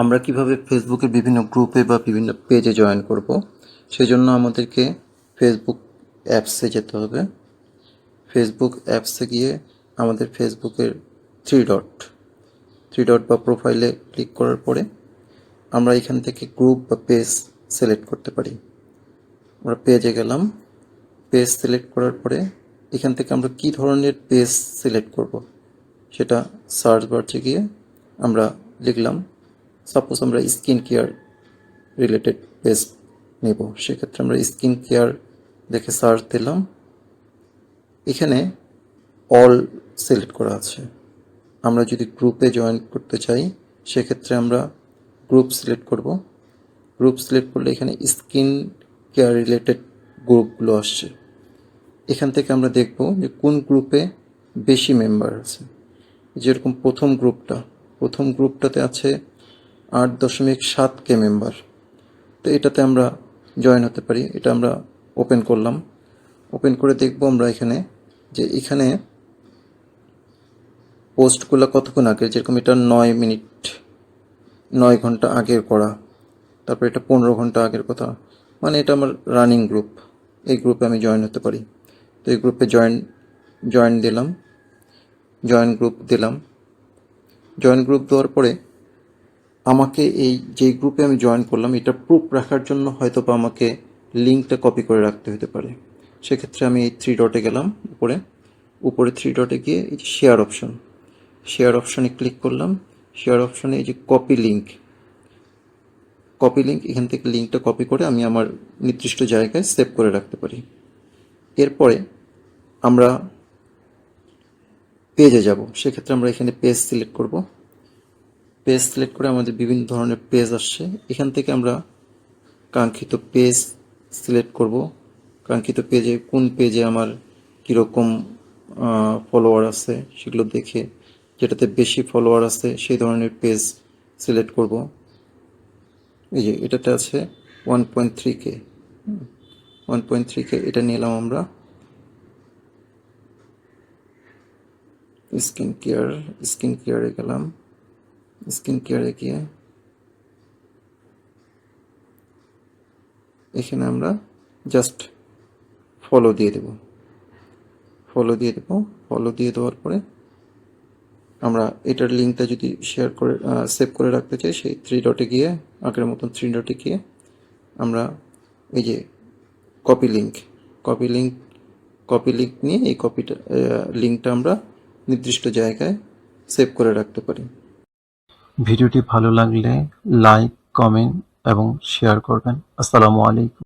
আমরা কিভাবে ফেসবুকের বিভিন্ন গ্রুপে বা বিভিন্ন পেজে জয়েন করব, সেজন্য আমাদেরকে ফেসবুক অ্যাপসে যেতে হবে। ফেসবুক অ্যাপসে গিয়ে আমাদের ফেসবুকের থ্রি ডট বা প্রোফাইলে ক্লিক করার পরে আমরা এখান থেকে গ্রুপ বা পেজ সিলেক্ট করতে পারি। আমরা পেজে গেলাম, পেজ সিলেক্ট করার পরে এখান থেকে আমরা কী ধরনের পেজ সিলেক্ট করব সেটা সার্চ বারে গিয়ে আমরা লিখলাম। সাপোজ আমরা স্কিন কেয়ার রিলেটেড পেজ নেব, সেক্ষেত্রে আমরা স্কিন কেয়ার দেখে সার্চ দিলাম। এখানে অল সিলেক্ট করা আছে। আমরা যদি গ্রুপে জয়েন করতে চাই সেক্ষেত্রে আমরা গ্রুপ সিলেক্ট করব। গ্রুপ সিলেক্ট করলে এখানে স্কিন কেয়ার রিলেটেড গ্রুপগুলো আসছে। এখান থেকে আমরা দেখব যে কোন গ্রুপে বেশি মেম্বার আছে। যেরকম প্রথম গ্রুপটাতে আছে 8.7K মেম্বার। তো এটাতে আমরা জয়েন হতে পারি। এটা আমরা ওপেন করলাম। ওপেন করে দেখব আমরা এখানে যে এখানে পোস্টগুলো কতক্ষণ আগে, যেরকম এটা 9 ঘন্টা আগের করা, তারপর এটা 15 ঘন্টা আগের কথা, মানে এটা আমার রানিং গ্রুপ। এই গ্রুপে আমি জয়েন হতে পারি। তো এই গ্রুপে জয়েন দিলাম, জয়েন গ্রুপ দেওয়ার পরে আমাকে এই যে গ্রুপে আমি জয়েন করলাম এটা প্রুফ রাখার জন্য হয়তো বা আমাকে লিঙ্কটা কপি করে রাখতে হতে পারে। সেক্ষেত্রে আমি এই থ্রি ডটে গেলাম, উপরে থ্রি ডটে গিয়ে এই যে শেয়ার অপশানে ক্লিক করলাম। শেয়ার অপশানে এই যে কপি লিঙ্ক, এখান থেকে লিঙ্কটা কপি করে আমি আমার নির্দিষ্ট জায়গায় সেভ করে রাখতে পারি। এরপরে আমরা পেজে যাব, সেক্ষেত্রে আমরা এখানে পেজ সিলেক্ট করব। পেজ সিলেক্ট করে আমাদের বিভিন্ন ধরনের পেজ আসছে। এখান থেকে আমরা কাঙ্ক্ষিত পেজ সিলেক্ট করব। কাঙ্ক্ষিত পেজে কোন পেজে আমার কীরকম ফলোয়ার আছে সেগুলো দেখে যেটাতে বেশি ফলোয়ার আছে সেই ধরনের পেজ সিলেক্ট করব। এই যে এটাতে আছে 1.3K, 1.3K এটা নিলাম আমরা। স্কিন কেয়ারে গেলাম। স্কিন কেয়ারে গিয়ে এখানে আমরা জাস্ট ফলো দিয়ে দেব। ফলো দিয়ে দেওয়ার পরে আমরা এটার লিঙ্কটা যদি সেভ করে রাখতে চাই, সেই থ্রি ডটে গিয়ে আগের মতন থ্রি ডটে গিয়ে আমরা এই যে কপি লিঙ্ক নিয়ে এই লিঙ্কটা আমরা নির্দিষ্ট জায়গায় সেভ করে রাখতে পারি। ভিডিওটি ভালো লাগলে লাইক, কমেন্ট এবং শেয়ার করবেন। আসসালামু আলাইকুম।